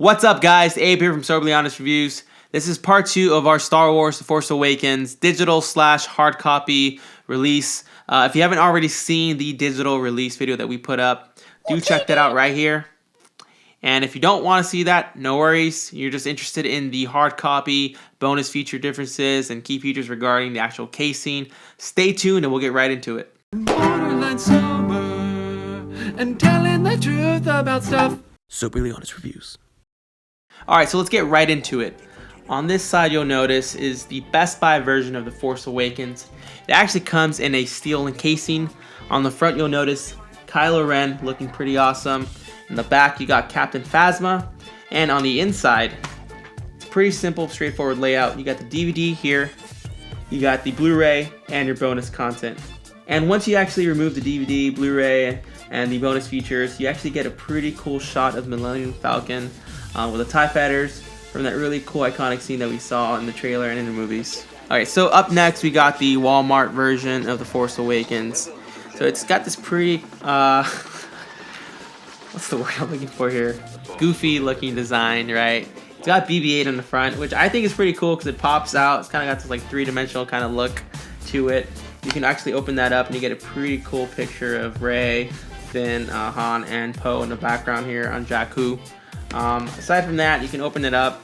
What's up, guys? Abe here from Soberly Honest Reviews. This is part 2 of our Star Wars The Force Awakens digital/hard copy release. If you haven't already seen the digital release video that we put up, do check that out right here. And if you don't want to see that, no worries. You're just interested in the hard copy, bonus feature differences, and key features regarding the actual casing, stay tuned and we'll get right into it. Borderline sober and telling the truth about stuff. Soberly Honest Reviews. Alright, so let's get right into it. On this side, you'll notice is the Best Buy version of The Force Awakens. It actually comes in a steel encasing. On the front, you'll notice Kylo Ren looking pretty awesome. In the back, you got Captain Phasma. And on the inside, it's a pretty simple, straightforward layout. You got the DVD here, you got the Blu-ray, and your bonus content. And once you actually remove the DVD, Blu-ray, and the bonus features, you actually get a pretty cool shot of Millennium Falcon with the TIE Fighters from that really cool iconic scene that we saw in the trailer and in the movies. Alright, so up next we got the Walmart version of The Force Awakens. So it's got this pretty, what's the word I'm looking for here? Goofy looking design, right? It's got BB-8 on the front, which I think is pretty cool because it pops out. It's kind of got this like three-dimensional kind of look to it. You can actually open that up and you get a pretty cool picture of Rey, Finn, Han, and Poe in the background here on Jakku. Aside from that, you can open it up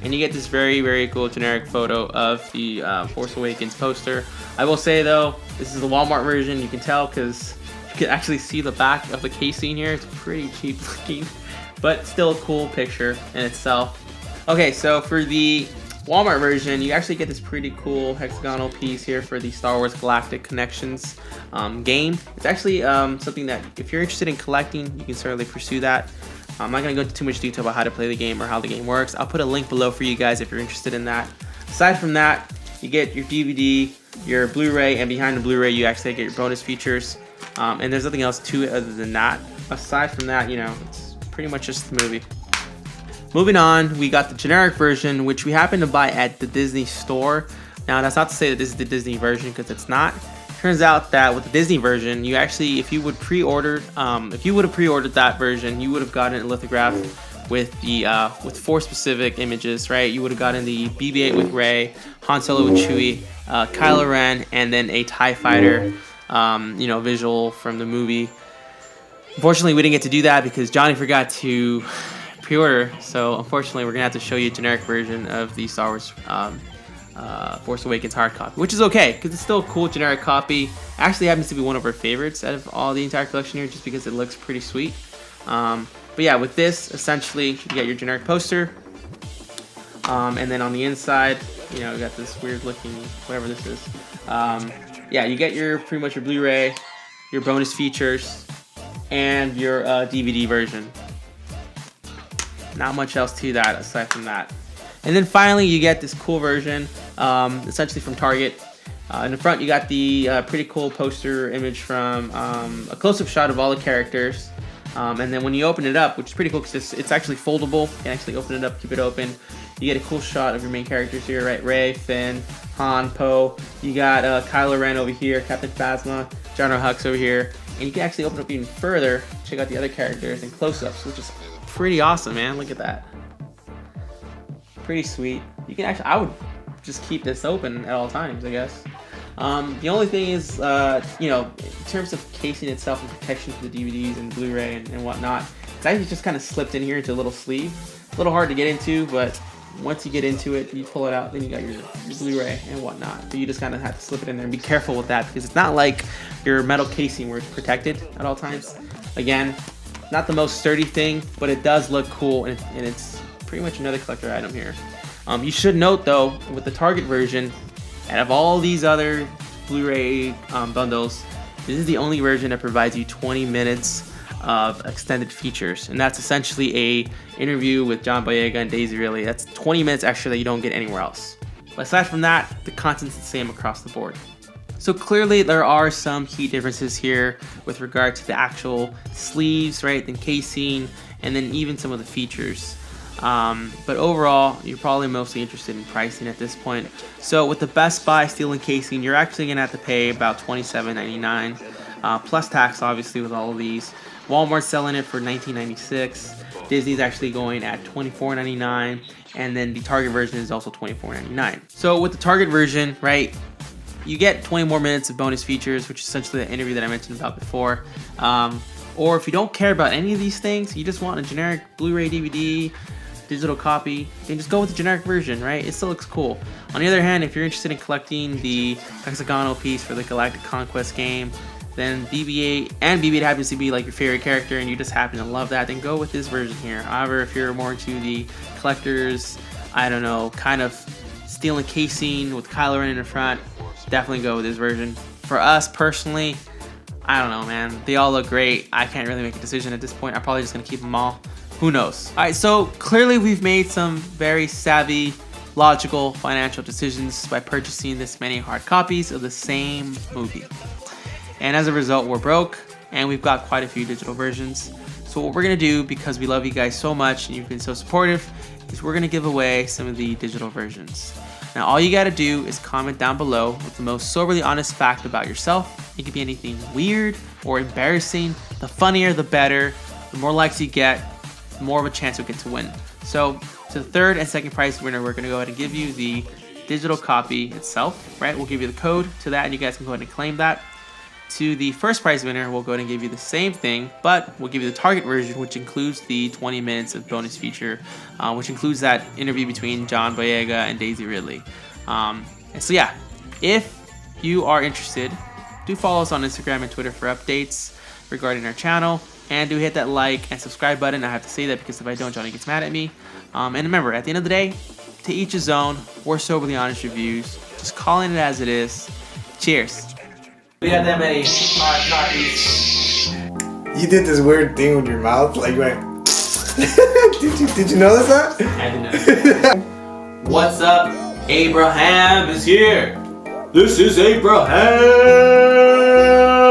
and you get this very, very cool generic photo of the Force Awakens poster. I will say though, this is the Walmart version. You can tell because you can actually see the back of the casing here. It's pretty cheap looking, but still a cool picture in itself. Okay, so for the Walmart version, you actually get this pretty cool hexagonal piece here for the Star Wars Galactic Connections game. It's actually something that if you're interested in collecting, you can certainly pursue that. I'm not going to go into too much detail about how to play the game or how the game works. I'll put a link below for you guys if you're interested in that. Aside from that, you get your DVD, your Blu-ray, and behind the Blu-ray you actually get your bonus features. And there's nothing else to it other than that. Aside from that, you know, it's pretty much just the movie. Moving on, we got the generic version, which we happen to buy at the Disney store. Now, that's not to say that this is the Disney version, because it's not. Turns out that with the Disney version, you actually, if you would have pre-ordered that version, you would have gotten a lithograph with the with Force-specific images, right? You would have gotten the BB-8 with Rey, Han Solo with Chewie, Kylo Ren, and then a TIE Fighter, visual from the movie. Unfortunately, we didn't get to do that because Johnny forgot to pre-order, so unfortunately we're gonna have to show you a generic version of the Star Wars Force Awakens hard copy, which is okay because it's still a cool generic copy. Actually happens to be one of our favorites out of all the entire collection here, just because it looks pretty sweet. But yeah, with this, essentially you get your generic poster, and then on the inside, you know, you got this weird looking whatever this is. Yeah, you get your pretty much your Blu-ray, your bonus features, and your DVD version. Not much else to that aside from that. And then finally, you get this cool version, essentially from Target. In the front, you got the pretty cool poster image from a close-up shot of all the characters. And then when you open it up, which is pretty cool because it's actually foldable. You can actually open it up, keep it open. You get a cool shot of your main characters here, right? Rey, Finn, Han, Poe. You got Kylo Ren over here, Captain Phasma, General Hux over here. And you can actually open up even further, check out the other characters and close-ups, which is pretty awesome, man. Look at that. Pretty sweet. You can actually, I would just keep this open at all times, I guess. The only thing is, in terms of casing itself and protection for the DVDs and Blu-ray and whatnot, it's actually just kind of slipped in here into a little sleeve. A little hard to get into, but once you get into it, you pull it out, then you got your Blu-ray and whatnot. So you just kind of have to slip it in there and be careful with that because it's not like your metal casing where it's protected at all times. Again, not the most sturdy thing, but it does look cool, and it's pretty much another collector item here. You should note though, with the Target version, out of all these other Blu-ray bundles, this is the only version that provides you 20 minutes of extended features, and that's essentially a interview with John Boyega and Daisy Ridley. That's 20 minutes extra that you don't get anywhere else. But aside from that, the content's the same across the board. So clearly there are some key differences here with regard to the actual sleeves, right, the casing, and then even some of the features. But overall, you're probably mostly interested in pricing at this point. So with the Best Buy steel encasing, you're actually going to have to pay about $27.99, plus tax obviously with all of these. Walmart's selling it for $19.96. Disney's actually going at $24.99, and then the Target version is also $24.99. So with the Target version, right, you get 20 more minutes of bonus features, which is essentially the interview that I mentioned about before. Or if you don't care about any of these things, you just want a generic Blu-ray DVD, digital copy, then just go with the generic version, right? It still looks cool. On the other hand, if you're interested in collecting the hexagonal piece for the Galactic Conquest game, then BB-8, and BB-8 happens to be like your favorite character and you just happen to love that, then go with this version here. However, if you're more into the collectors, I don't know, kind of steel encasing with Kylo Ren in the front, definitely go with this version. For us personally, I don't know, man. They all look great. I can't really make a decision at this point. I'm probably just gonna keep them all. Who knows? All right, so clearly we've made some very savvy, logical financial decisions by purchasing this many hard copies of the same movie. And as a result, we're broke, and we've got quite a few digital versions. So what we're gonna do, because we love you guys so much and you've been so supportive, is we're gonna give away some of the digital versions. Now all you gotta do is comment down below with the most soberly honest fact about yourself. It could be anything weird or embarrassing. The funnier the better. The more likes you get, the more of a chance you'll get to win. So to the third and second prize winner, we're gonna go ahead and give you the digital copy itself, right? We'll give you the code to that and you guys can go ahead and claim that. To the first prize winner, we'll go ahead and give you the same thing, but we'll give you the Target version, which includes the 20 minutes of bonus feature, which includes that interview between John Boyega and Daisy Ridley. And so yeah, if you are interested, do follow us on Instagram and Twitter for updates regarding our channel, and do hit that like and subscribe button. I have to say that because if I don't, Johnny gets mad at me. And remember, at the end of the day, to each his own. We're soberly honest reviews, just calling it as it is. Cheers. We got that many hard copies. You did this weird thing with your mouth, like you went. did you notice that? I didn't know. What's up? Abraham is here. This is Abraham.